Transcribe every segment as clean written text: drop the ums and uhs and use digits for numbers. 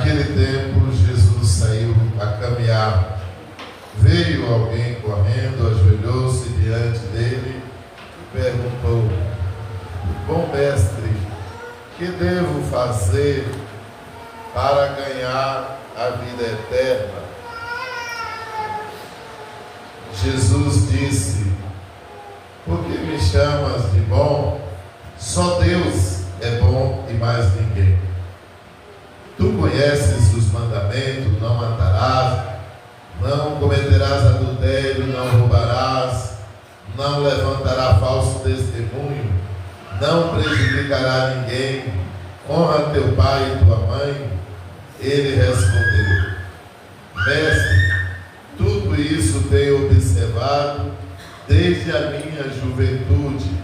Naquele tempo, Jesus saiu a caminhar. Veio alguém correndo, ajoelhou-se diante dele e perguntou: Bom mestre, que devo fazer para ganhar a vida eterna? Jesus disse: Por que me chamas de bom? Só Deus é bom e mais ninguém. Tu conheces os mandamentos: não matarás, não cometerás adultério, não roubarás, não levantarás falso testemunho, não prejudicará ninguém, honra teu pai e tua mãe. Ele respondeu: Mestre, tudo isso tenho observado desde a minha juventude.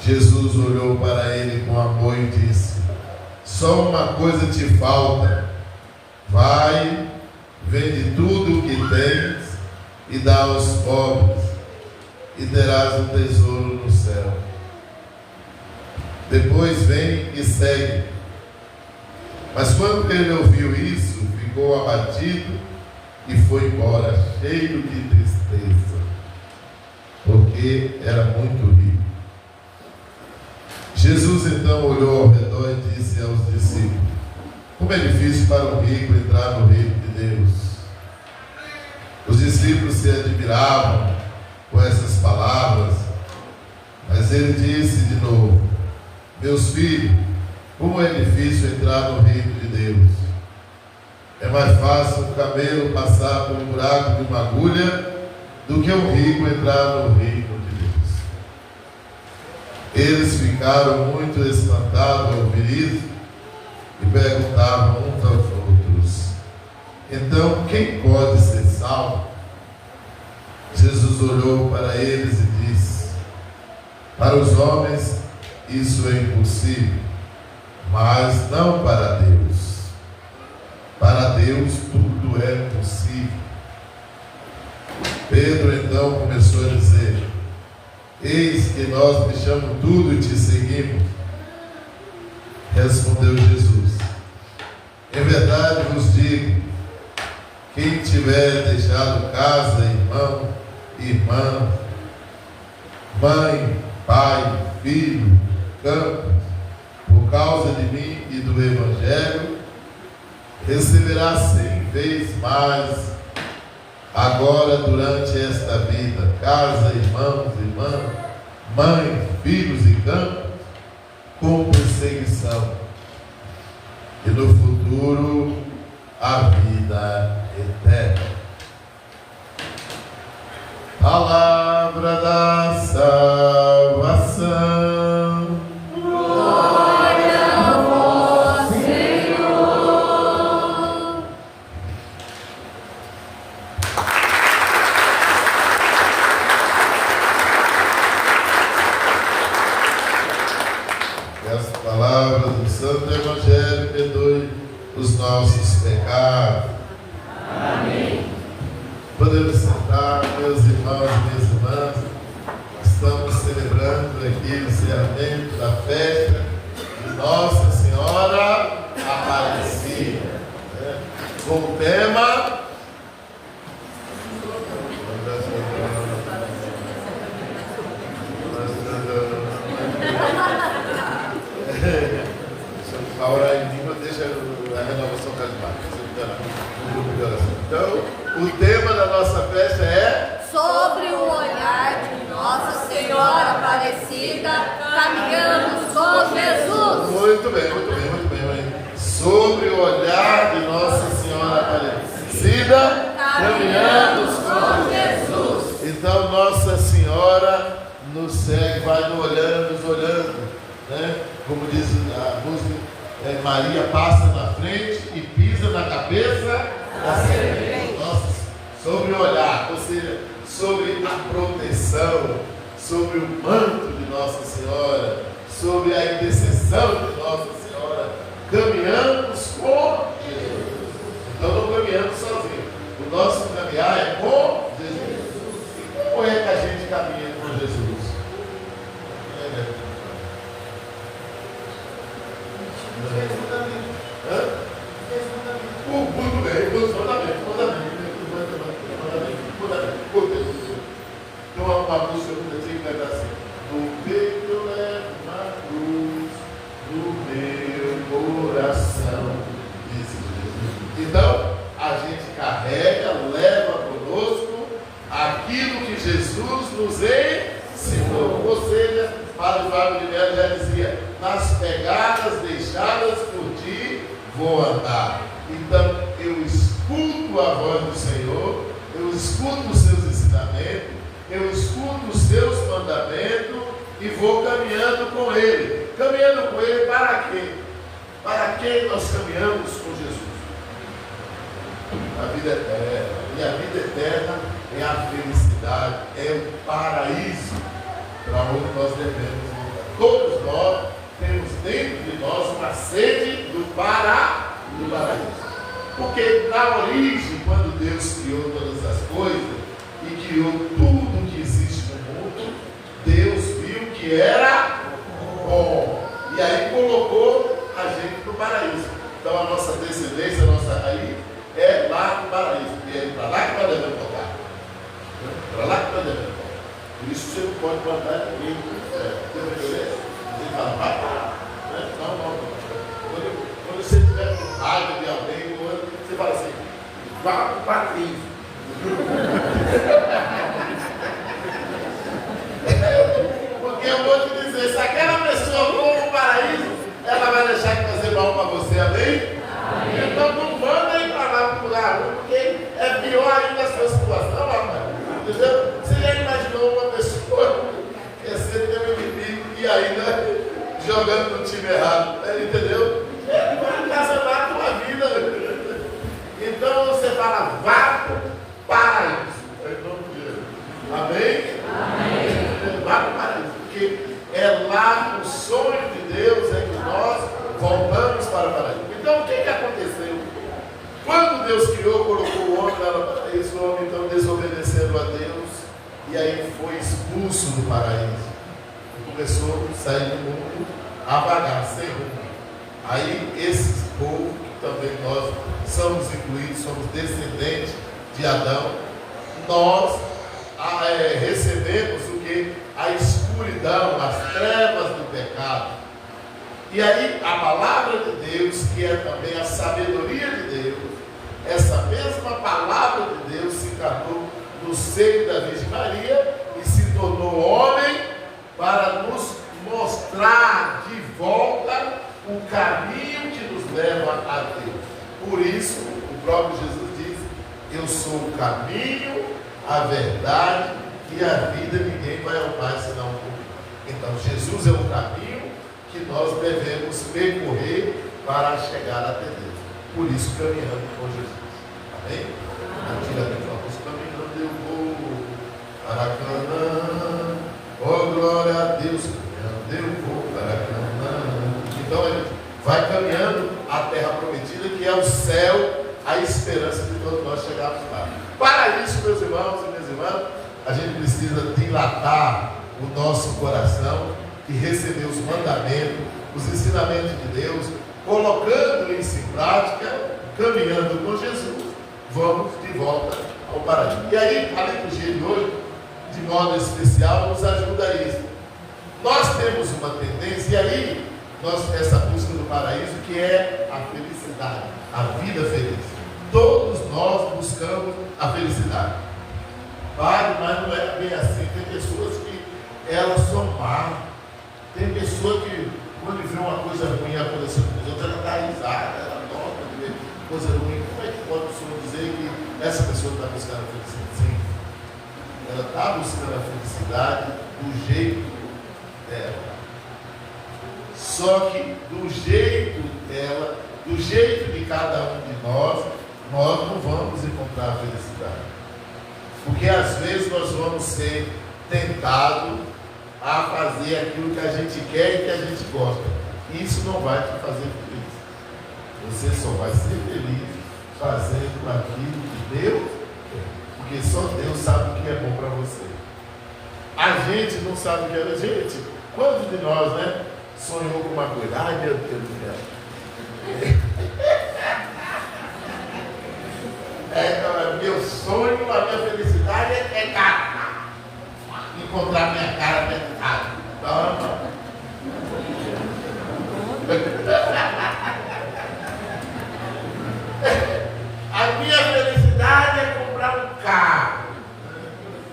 Jesus olhou para ele com amor e disse: Só uma coisa te falta. Vai, vende tudo o que tens e dá aos pobres, e terás um tesouro no céu. Depois vem e segue. Mas quando ele ouviu isso, ficou abatido e foi embora, cheio de tristeza, porque era muito rico. Jesus então olhou ao redor e disse aos discípulos: Como é difícil para um rico entrar no reino de Deus. Os discípulos se admiravam com essas palavras, mas ele disse de novo: Meus filhos, como é difícil entrar no reino de Deus. É mais fácil um camelo passar por um buraco de uma agulha do que um rico entrar no reino de Deus. Eles ficaram muito espantados ao ouvir isso e perguntavam uns aos outros: Então, quem pode ser salvo? Jesus olhou para eles e disse: Para os homens isso é impossível, mas não para Deus. Para Deus tudo é possível. Pedro então começou a dizer: Eis que nós deixamos tudo e te seguimos. Respondeu Jesus: Em verdade vos digo, quem tiver deixado casa, irmão, irmã, mãe, pai, filho, campos, por causa de mim e do Evangelho, receberá 100 vezes mais agora durante esta vida, casa, irmãos, irmãs, mãe, filhos e campos, com perseguição, e no futuro a vida eterna. Palavra da salvação. Glória a vós, Senhor. Que as palavras do Santo Evangelho perdoem os nossos pecados. Amém. Podemos sentar, meus irmãos e minhas irmãs. Estamos celebrando aqui o encerramento da festa de Nossa Senhora Aparecida, né? Com o tema a orar em língua, deixa a renovação carismática. Então, o tema da nossa festa é Sobre o olhar de Nossa Senhora Aparecida, caminhamos com Jesus. Muito bem, muito bem, muito bem. Sobre o olhar de Nossa Senhora Aparecida, caminhamos com Jesus. Então, Nossa Senhora nos segue, vai nos olhando, né? Como diz a música, Maria passa na frente e pisa na cabeça da serpente. Nossa, sobre o olhar, ou seja, sobre a proteção, sobre o manto de Nossa Senhora, sobre a intercessão de Nossa Senhora, caminhamos com Jesus. Então não caminhamos sozinhos. O nosso caminhar é com Jesus. E como é que a gente caminha com Jesus? Então uma música que eu tenho que cantar assim: no peito eu levo uma cruz, no meu coração. Então, a gente carrega, leva conosco aquilo que Jesus nos ensinou. Ou seja, Padre Fábio de Mello já dizia: nas pegadas deixadas por ti vou andar. Então, eu escuto a voz do Senhor, eu escuto os seus ensinamentos, eu escuto os seus mandamentos e vou caminhando com Ele. Caminhando com Ele para quê? Para quem nós caminhamos com Jesus? A vida eterna. E a vida eterna é a felicidade, é o paraíso para onde nós devemos voltar. Todos nós temos dentro de nós uma sede do paraíso. Porque na origem, quando Deus criou todas as coisas e criou tudo que existe no mundo, Deus viu que era bom. E aí colocou a gente no paraíso. Então a nossa descendência, a nossa raiz é lá no paraíso. E é para lá que nós devemos voltar. Para lá que nós devemos voltar. Por isso você não pode mandar ninguém para o céu. Você fala, vai para lá. Não. Quando você estiver com raiva de alguém, você fala assim, vá para o paraíso. Porque eu vou te dizer, se aquela pessoa for para o paraíso, ela vai deixar de fazer mal para você, amém? Então não manda ir para lá para o lugar ruim, porque é pior ainda a sua situação, rapaz. Entendeu? Você já imaginou uma pessoa que é ser teu inimigo e ainda jogando no time errado, entendeu? Ele vai encasanar a tua vida. Então você fala, vá para isso. Em nome de Jesus. Amém? Amém. Vá para o paraíso. Porque é lá o sonho de Deus, é que nós voltamos para o paraíso. Então o que aconteceu? Quando Deus criou, colocou o homem lá no paraíso, o homem então desobedecendo a Deus, e aí foi expulso do paraíso. Começou a sair do mundo a vagar, sem rumo. Aí esse povo, que também nós somos incluídos, somos descendentes de Adão, nós recebemos o que? A escuridão, as trevas do pecado. E aí a palavra de Deus, que é também a sabedoria de Deus, essa mesma palavra de Deus se encarnou no seio da Virgem Maria e se tornou homem para nos mostrar de volta o caminho que nos leva a Deus. Por isso, o próprio Jesus diz: eu sou o caminho, a verdade e a vida, ninguém vai ao Pai senão por mim. Então, Jesus é o caminho que nós devemos percorrer para chegar até Deus. Por isso, caminhando com Jesus. Amém? Antigamente falamos, caminhando eu vou para Canaã. Oh, glória a Deus, caminhando eu vou para Canaã. Então, ele vai caminhando a terra prometida, que é o céu, a esperança de todos nós chegarmos lá. Para isso, meus irmãos e minhas irmãs, a gente precisa dilatar o nosso coração e receber os mandamentos, os ensinamentos de Deus, colocando isso em prática, caminhando com Jesus, vamos de volta ao paraíso. E aí, a liturgia de hoje, de modo especial, nos ajuda a isso. Nós temos uma tendência, e aí, essa busca do paraíso, que é a felicidade, a vida feliz. Todos nós buscamos a felicidade. Padre, mas não é bem assim. Tem pessoas que elas são más. Tem pessoa que, quando vê uma coisa ruim acontecendo com os outros, ela dá risada, ela nota de ver coisa ruim. Como é que pode o senhor dizer que essa pessoa está buscando a felicidade? Sim. Ela está buscando a felicidade do jeito dela. Só que do jeito dela, do jeito de cada um de nós não vamos encontrar a felicidade. Porque às vezes nós vamos ser tentados a fazer aquilo que a gente quer e que a gente gosta. Isso não vai te fazer feliz. Você só vai ser feliz fazendo aquilo que Deus quer. Porque só Deus sabe o que é bom para você. A gente não sabe o que é. Gente, quantos de nós, né, sonhou com uma coisa? Ai, meu Deus do céu. encontrar minha cara metade. Toma. A minha felicidade é comprar um carro.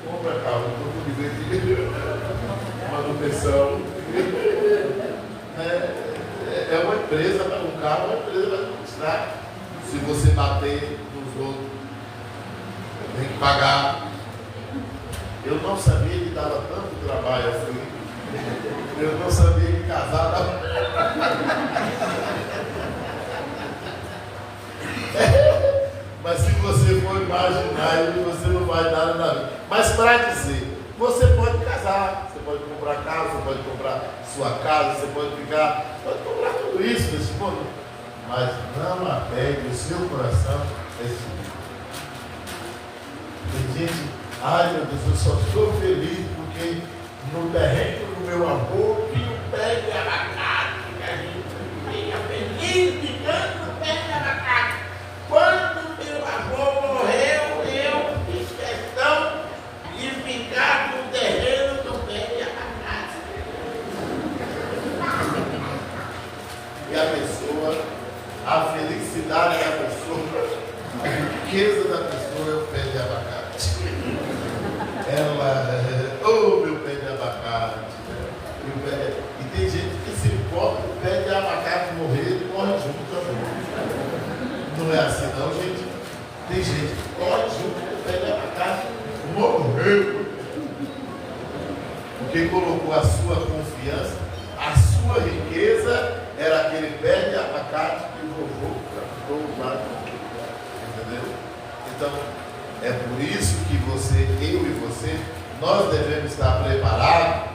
Compra carro, eu estou com direito de manutenção. É uma empresa, um carro é uma empresa para administrar. Se você bater nos outros, tem que pagar. Eu não sabia que dava tanto trabalho assim. Eu não sabia que casar dava. Mas se você for imaginar, você não vai dar nada na vida. Mas para dizer, você pode casar, você pode comprar casa, você pode comprar sua casa, você pode comprar tudo isso nesse mundo. Mas não apegue o seu coração a esse mundo. Tem gente, ai meu Deus, eu só estou feliz porque no terreno do meu avô tinha um pé de abacate, que a gente fica feliz ficando no pé de abacate. Quando meu avô morreu, eu fiz questão de ficar no terreno do pé de abacate. E a pessoa, a felicidade da pessoa, a riqueza da pessoa é o pé de abacate. Ela, oh meu pé de abacate. E tem gente que se importa o pé de abacate morrer, ele morre junto também. Não é assim não, gente. Tem gente que morre junto com o pé de abacate, morreu. Porque colocou a sua confiança, a sua riqueza era aquele pé de abacate que o vovô plantou lá. Entendeu? Então, é por isso que eu e você, nós devemos estar preparados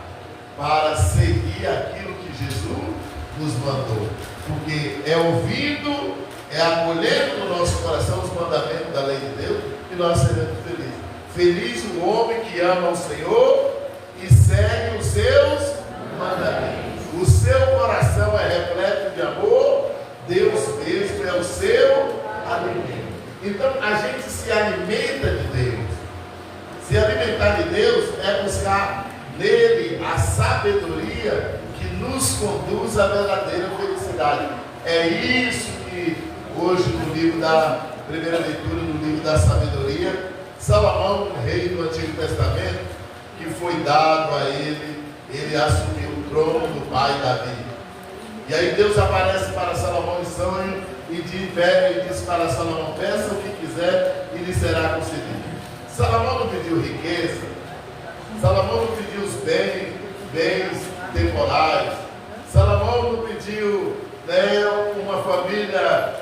para seguir aquilo que Jesus nos mandou. Porque é ouvindo, é acolhendo no nosso coração os mandamentos da lei de Deus e nós seremos felizes. Feliz o homem que ama o Senhor e segue os seus mandamentos. O seu coração é repleto de amor, Deus mesmo é o seu alimento. Então a gente se alimenta de Deus. Se alimentar de Deus é buscar nele a sabedoria que nos conduz à verdadeira felicidade. É isso que hoje no livro da primeira leitura, no livro da sabedoria, Salomão, rei do Antigo Testamento, que foi dado a ele assumiu o trono do pai Davi. E aí Deus aparece para Salomão em sonho e diz para Salomão: peça o que quiser e lhe será concedido. Salomão não pediu riqueza, Salomão não pediu os bens temporais, Salomão não pediu uma família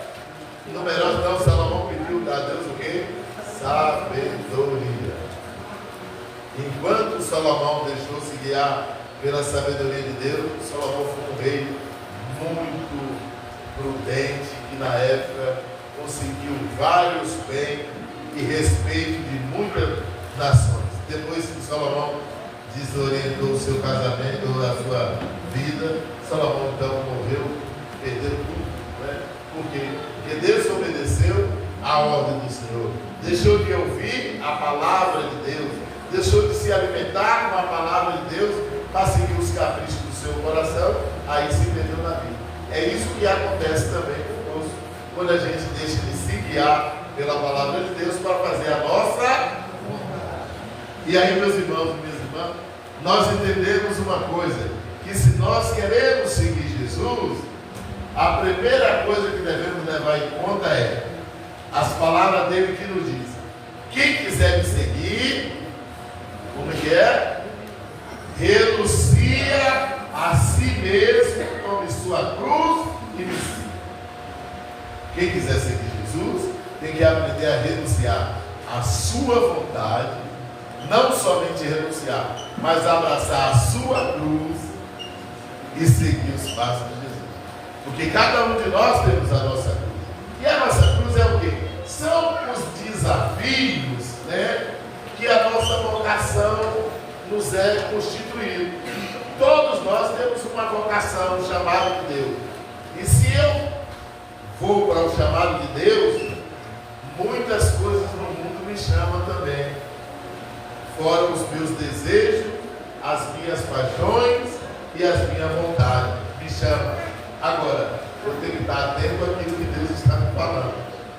numerosa, não. Salomão pediu a Deus o quê? Sabedoria. Enquanto Salomão deixou-se guiar pela sabedoria de Deus, Salomão foi um rei muito prudente, que na época conseguiu vários bens e respeito de muitas nações. Depois que Salomão desorientou o seu casamento, a sua vida, Salomão então morreu, perdeu tudo, né? Por quê? Porque Deus obedeceu a ordem do Senhor, deixou de ouvir a palavra de Deus, deixou de se alimentar com a palavra de Deus para seguir os caprichos do seu coração, aí se perdeu na vida. É isso que acontece também conosco, quando a gente deixa de se guiar pela palavra de Deus para fazer a nossa vontade. E aí, meus irmãos e minhas irmãs, nós entendemos uma coisa, que se nós queremos seguir Jesus, a primeira coisa que devemos levar em conta é as palavras dele que nos diz: quem quiser me seguir, como é que é? Renuncia a si mesmo, tome sua cruz e me siga. Quem quiser seguir Jesus tem que aprender a renunciar a sua vontade, não somente renunciar, mas abraçar a sua cruz e seguir os passos de Jesus. Porque cada um de nós temos a nossa cruz. E a nossa cruz é o quê? São os desafios, né, que a nossa vocação nos é constituído. Todos nós temos uma vocação, um chamado de Deus. E se eu vou para o chamado de Deus, muitas coisas no mundo me chamam também. Fora os meus desejos as minhas paixões e as minhas vontades. Me chama. Agora, eu tenho que estar atento àquilo que Deus está me falando,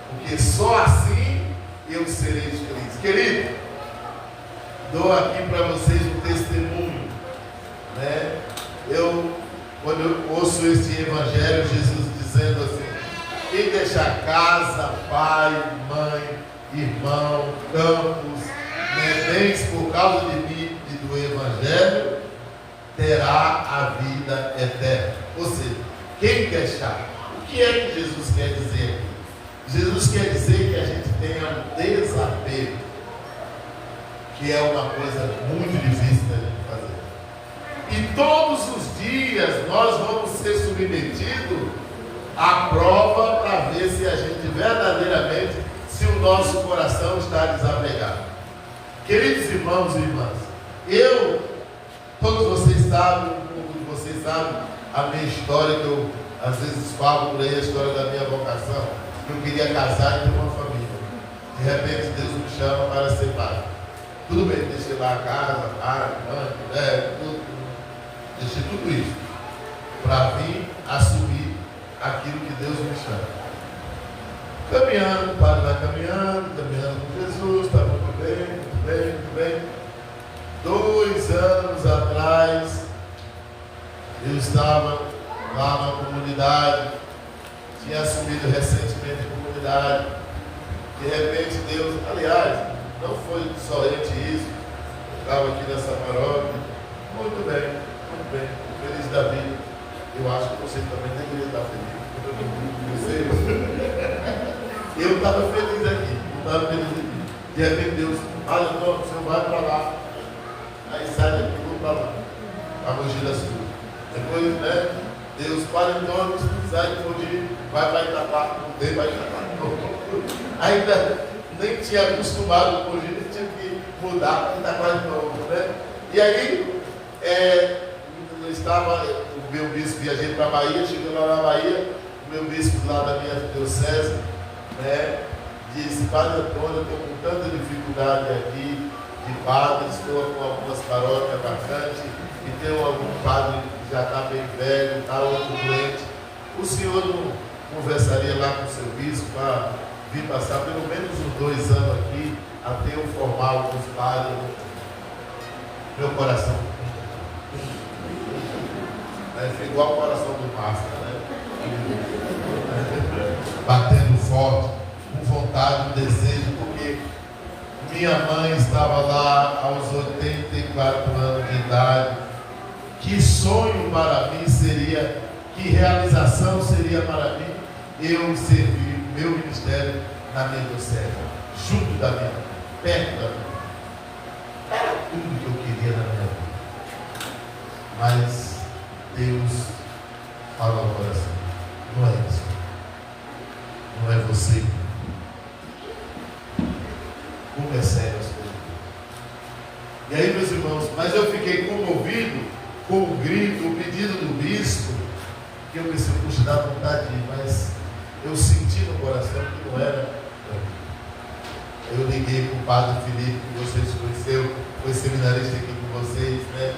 porque só assim eu serei feliz. Querido, dou aqui para vocês um testemunho, né? Quando eu ouço este evangelho, Jesus dizendo assim: quem deixar casa, pai, mãe, irmão, campos, bens por causa de mim e do evangelho, terá a vida eterna. Ou seja, quem deixar? O que é que Jesus quer dizer aqui? Jesus quer dizer que a gente tenha um desapego, que é uma coisa muito difícil da gente fazer. E todos os dias nós vamos ser submetidos à prova para ver se a gente verdadeiramente, se o nosso coração está desapegado. Queridos irmãos e irmãs, todos vocês sabem, um pouco de vocês sabem a minha história, que eu às vezes falo por aí, a história da minha vocação. Eu queria casar e ter uma família. De repente Deus me chama para ser pai. Tudo bem, deixei lá a casa, pai, mãe, mulher, tudo. Deixei tudo isso para vir assumir aquilo que Deus me chama. Caminhando, o padre vai caminhando com Jesus, está muito bem, muito bem, muito bem. 2 anos atrás, eu estava lá na comunidade, tinha assumido recentemente a comunidade. De repente Deus, aliás, não foi somente isso, eu estava aqui nessa paróquia, muito bem, feliz da vida. Eu acho que você também deveria estar feliz. Eu estava feliz aqui, De repente Deus, olha, o senhor vai para lá, aí sai daqui, vou para lá, a Mogi das Cruzes. Depois, né, Deus, para então, sai de Mogi, vai para Itapá, não vai Itapá. Ainda nem tinha acostumado com Mogi, nem tinha que mudar para Itapá de novo, né? E aí, eu estava, o meu bispo, viajei para a Bahia, chegou lá na Bahia, o meu bispo lá da minha diocese, né, disse: Padre Antônio, eu estou com tanta dificuldade aqui de padre, estou com algumas paróquias vacantes e tenho algum padre que já está bem velho, está outro doente. O senhor não conversaria lá com o seu bispo para vir passar pelo menos uns 2 anos aqui, até eu formar alguns padres? Meu coração foi igual o coração do Márcio, né? Batendo forte, com vontade, um desejo, porque minha mãe estava lá aos 84 anos de idade. Que sonho para mim seria, que realização seria para mim eu servir meu ministério na minha diocese, junto da minha, perto da minha. Era tudo que eu queria na minha vida. Mas Deus fala ao coração: não é isso. Não é você. Como é sério as coisas. E aí, meus irmãos, mas eu fiquei comovido com o grito, o pedido do bispo, que eu pensei: puxa, dá vontade de ir, mas eu senti no coração que não era. Eu liguei para o Padre Felipe, que vocês conheceram, foi seminarista aqui com vocês, né?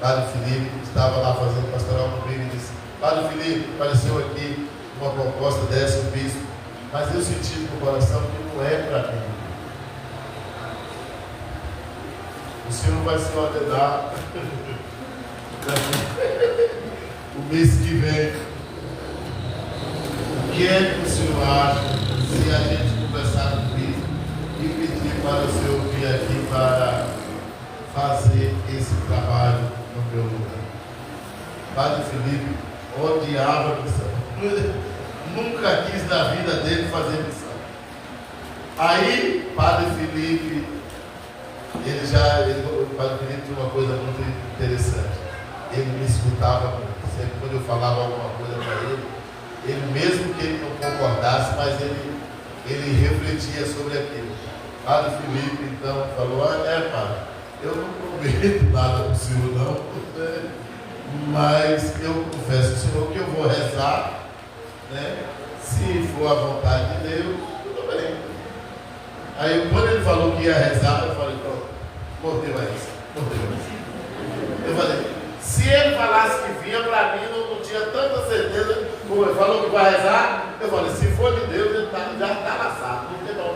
Padre Felipe, que estava lá fazendo pastoral comigo, e disse: Padre Felipe, apareceu aqui uma proposta dessa, o bispo, mas eu senti no coração que não é para mim. O senhor vai se ordenar o mês que vem. O que é que o senhor acha se a gente conversar com o bispo e pedir para o senhor vir aqui para fazer esse trabalho no meu lugar? Padre Felipe odiava a missão. Nunca quis na vida dele fazer missão. Aí, Padre Felipe, o Padre Felipe tinha uma coisa muito interessante. Ele me escutava muito. Sempre quando eu falava alguma coisa para ele, mesmo que ele não concordasse, mas ele refletia sobre aquilo. Padre Felipe, então, falou: padre, eu não prometo nada para o senhor, não, mas eu confesso ao senhor que eu vou rezar, né? Se for a vontade de Deus, tudo bem. Aí, quando ele falou que ia rezar, eu falei: pronto, mordeu a isso. Eu falei, se ele falasse que vinha, para mim não tinha tanta certeza, como ele falou que vai rezar, eu falei, se for de Deus, ele já está laçado, não tem não.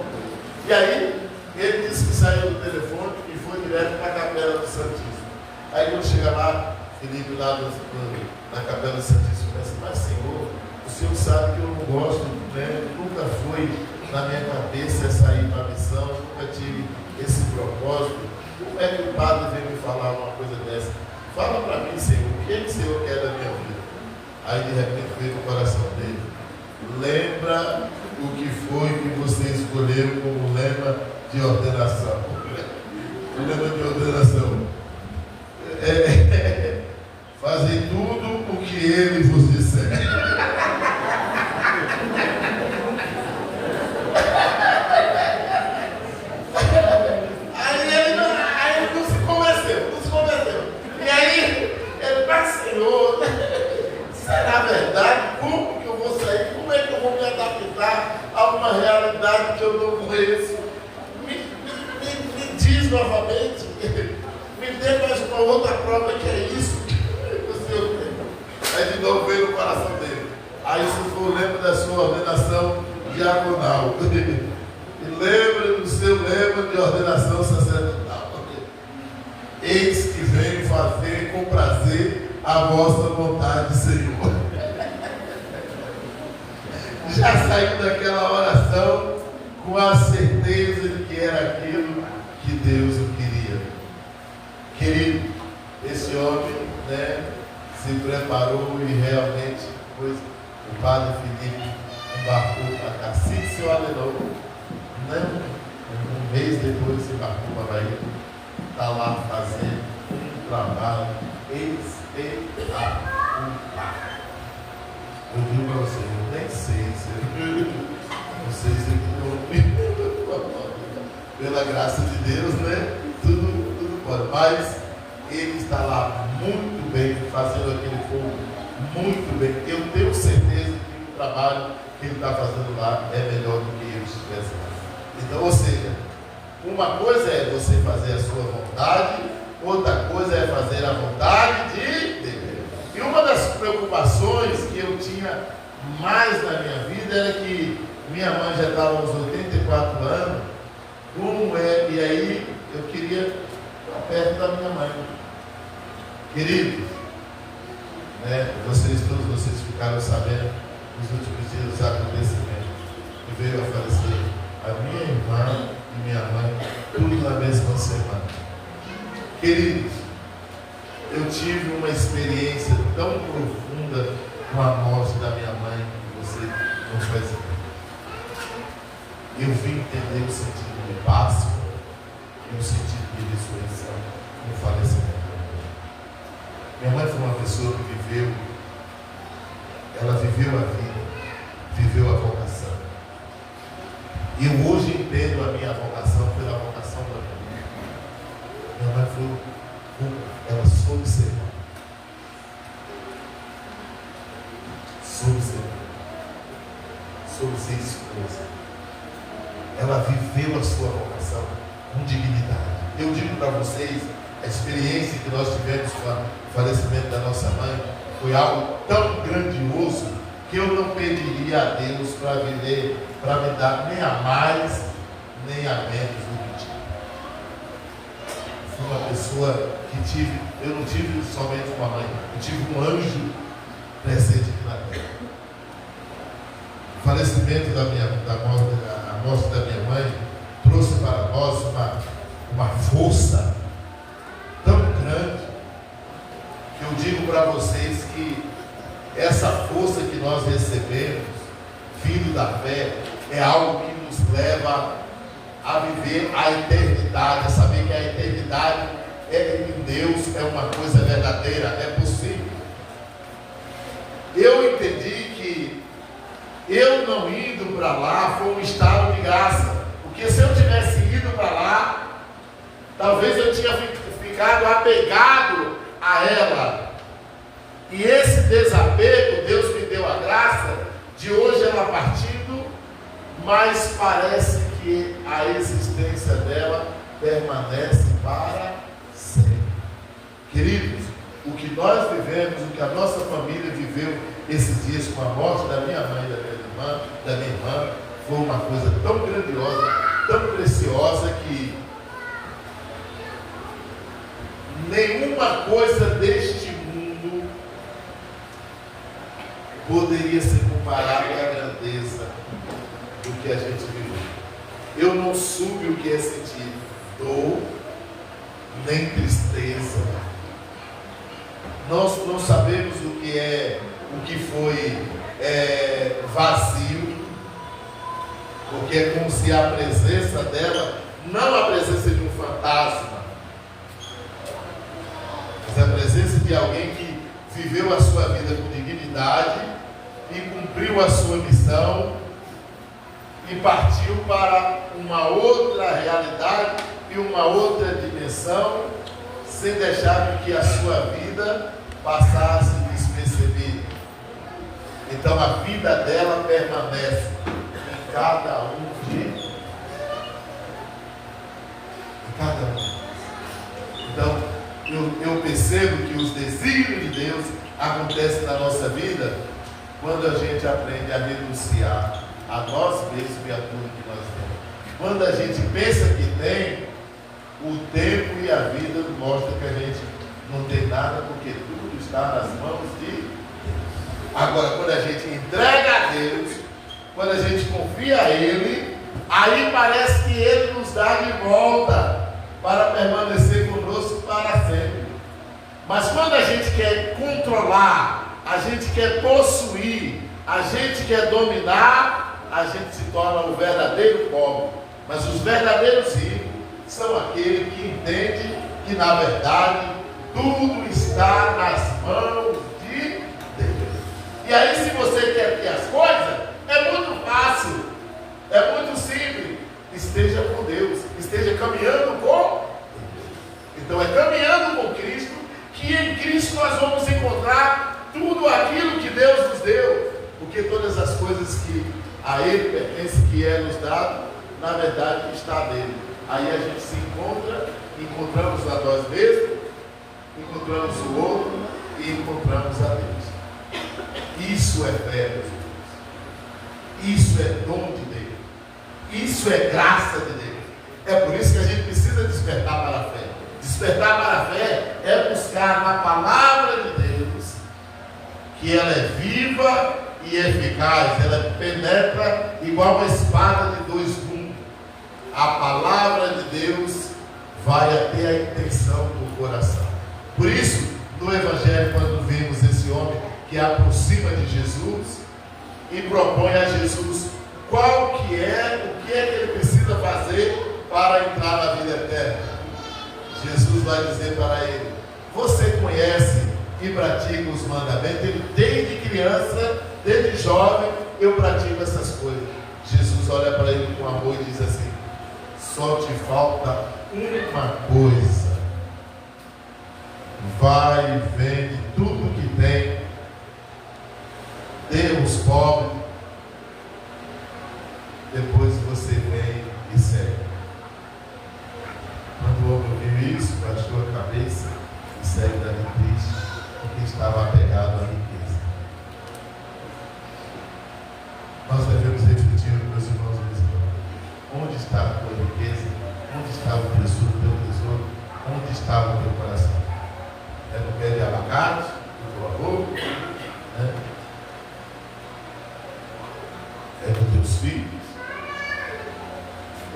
E aí, ele disse que saiu do telefone e foi direto para a Capela do Santíssimo. Aí quando chega lá, Felipe lá na Capela do Santíssimo, pensa, mas Senhor, o Senhor sabe que eu não gosto, né? Nunca foi na minha cabeça sair para a missão, nunca tive esse propósito. Como é que o padre veio me falar uma coisa dessa? Fala para mim, Senhor, o que o Senhor quer da minha vida? Aí de repente veio no coração dele. Lembra o que foi que você escolheu como lema de ordenação? O lema de ordenação. Fazer tudo o que ele vos disser. Aí ele não se convenceu. E aí ele vai, Senhor, será verdade? Como que eu vou sair? Como é que eu vou me adaptar a uma realidade que eu não conheço? Me diz novamente, me dê mais uma outra prova que é isso que o Senhor tem. Aí de novo veio no coração dele. Aí isso foi o lema da sua ordenação diaconal. E lembre do seu lema de ordenação sacerdotal. Eis que venho fazer com prazer a vossa vontade, Senhor. Já saiu daquela oração com a certeza de que era aquilo que Deus queria. Querido, esse homem, né, se preparou e realmente, depois o padre Felipe embarcou para cá, sim, seu Aleluia. Um mês depois embarcou para a Bahia, está lá fazendo um trabalho espetacular. Eu digo para você, eu nem sei se vocês pela graça de Deus, né? Tudo pode, mas ele está lá muito bem, fazendo aquele fogo muito bem. Eu tenho certeza que o trabalho que ele está fazendo lá é melhor do que eu estivesse lá. Então, ou seja, uma coisa é você fazer a sua vontade, outra coisa é fazer a vontade de Deus. E uma das preocupações que eu tinha mais na minha vida era que minha mãe já estava aos 84 anos, e aí eu queria estar perto da minha mãe. Queridos, né, todos vocês ficaram sabendo nos últimos dias dos acontecimentos que veio a falecer a minha irmã e minha mãe, tudo na mesma semana. Queridos, eu tive uma experiência tão profunda com a morte da minha mãe que você não faz ideia. Eu vim entender o sentido de Páscoa e o sentido de ressurreição no falecimento. Minha mãe foi uma pessoa que viveu a vida, viveu a vocação. E eu hoje entendo a minha vocação pela vocação da minha mãe. Minha mãe ela soube ser mãe. Soube ser mãe. Soube ser esposa. Ela viveu a sua vocação com dignidade. Eu digo para vocês, a experiência que nós tivemos com o falecimento da nossa mãe foi algo tão grandioso que eu não pediria a Deus para viver, para me dar nem a mais, nem a menos do que tive. Fui uma pessoa que eu não tive somente uma mãe, eu tive um anjo presente aqui na terra. O falecimento a morte da minha mãe trouxe para nós uma força tão grande que eu digo para vocês que essa força que nós recebemos, vindo da fé, é algo que nos leva a viver a eternidade, a saber que a eternidade em Deus é uma coisa verdadeira, é possível. Eu entendi que eu não indo para lá foi um estado de graça, porque se eu tivesse ido para lá, talvez eu tinha ficado apegado a ela. E esse desapego, Deus me deu a graça de hoje ela partindo, mas parece que a existência dela permanece para sempre. Queridos, o que nós vivemos, o que a nossa família viveu esses dias com a morte da minha mãe, da minha irmã, foi uma coisa tão grandiosa, tão preciosa, que nenhuma coisa deste mundo poderia ser comparada à grandeza do que a gente viveu. Eu não soube o que é sentir dor, nem tristeza. Nós não sabemos o que foi vazio, porque é como se a presença dela, não a presença de um fantasma, mas a presença de alguém que viveu a sua vida com dignidade e cumpriu a sua missão e partiu para uma outra realidade e uma outra dimensão, sem deixar que a sua vida passasse despercebida. Então a vida dela permanece em cada um de cada um. Então eu percebo que os desígnios de Deus acontecem na nossa vida quando a gente aprende a renunciar a nós mesmos e a tudo que nós temos. Quando a gente pensa que tem, o tempo e a vida mostram que a gente não tem nada, porque tudo está nas mãos de Deus. Agora, quando a gente entrega a Deus, quando a gente confia a Ele, aí parece que Ele nos dá de volta para permanecer conosco para sempre. Mas quando a gente quer controlar, a gente quer possuir, a gente quer dominar, a gente se torna o verdadeiro pobre. Mas os verdadeiros ricos são aqueles que entendem que, na verdade, tudo está nas mãos de Deus. E aí, se você quer ter as coisas, é muito fácil, é muito simples. Esteja com Deus, esteja caminhando com Deus. Então, é caminhando com Cristo, que em Cristo nós vamos encontrar tudo aquilo que Deus nos deu. Porque todas as coisas que a Ele pertencem, que é nos dado, na verdade está nele. Aí a gente se encontra, encontramos a nós mesmos, encontramos o outro e encontramos a Deus. Isso é fé, meus irmãos. Isso é dom de Deus. Isso é graça de Deus. É por isso que a gente precisa despertar para a fé. Despertar para a fé é buscar na palavra de Deus, que ela é viva e eficaz, ela penetra igual uma espada de dois gumes. A palavra de Deus vai até a intenção do coração. Por isso, no Evangelho, quando vemos esse homem que aproxima de Jesus e propõe a Jesus o que é que ele precisa fazer para entrar na vida eterna, Jesus vai dizer para ele: você conhece e pratica os mandamentos? Ele, desde criança, desde jovem, eu pratico essas coisas. Jesus olha para ele com amor e diz assim: só te falta uma coisa. Vai e vende tudo que tem, dê aos pobres, depois você vem e segue. Quando o homem ouviu isso, baixou a cabeça e segue dali triste, porque estava apegado à riqueza. Nós devemos refletir, meus irmãos e minhas irmãs, onde está a tua riqueza? Onde está o teu tesouro? Onde está o teu coração? É no pé de abacate, no teu avô? É dos teus filhos?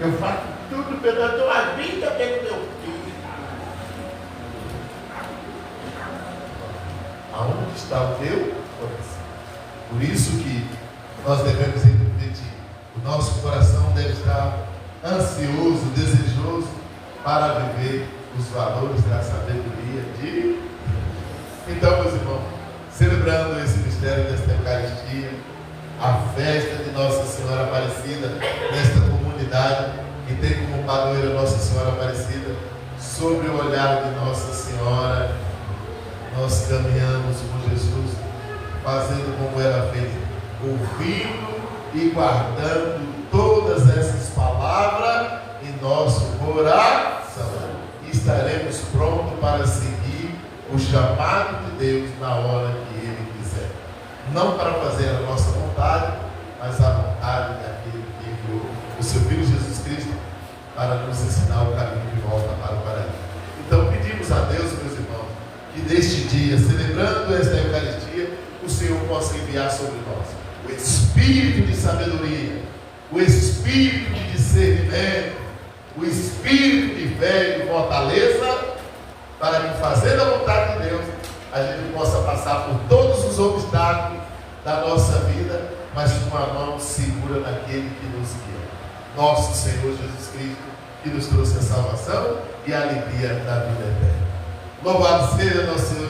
Eu faço tudo pela tua vida, pelo teu filho. Aonde está o teu coração? Por isso que nós devemos refletir. O nosso coração deve estar ansioso, desejoso para viver os valores da sabedoria de Deus. Então, meus irmãos, celebrando esse mistério desta Eucaristia, a festa de Nossa Senhora Aparecida, nesta comunidade que tem como padroeira Nossa Senhora Aparecida, sob o olhar de Nossa Senhora, nós caminhamos com Jesus, fazendo como ela fez, ouvindo e guardando todas essas palavras em nosso coração. E estaremos prontos para seguir o chamado de Deus na hora que Ele quiser. Não para fazer a nossa vontade, mas a vontade daquele que enviou o seu Filho Jesus Cristo para nos ensinar o caminho de volta para o paraíso. Então pedimos a Deus, meus irmãos, que neste dia, celebrando esta Eucaristia, o Senhor possa enviar sobre nós o Espírito de sabedoria, o Espírito de discernimento, o Espírito de fé e de fortaleza, para que, fazendo a vontade de Deus, a gente possa passar por todos os obstáculos da nossa vida, mas com a mão segura naquele que nos guia. Nosso Senhor Jesus Cristo, que nos trouxe a salvação e a alegria da vida eterna. Louvado seja nosso Senhor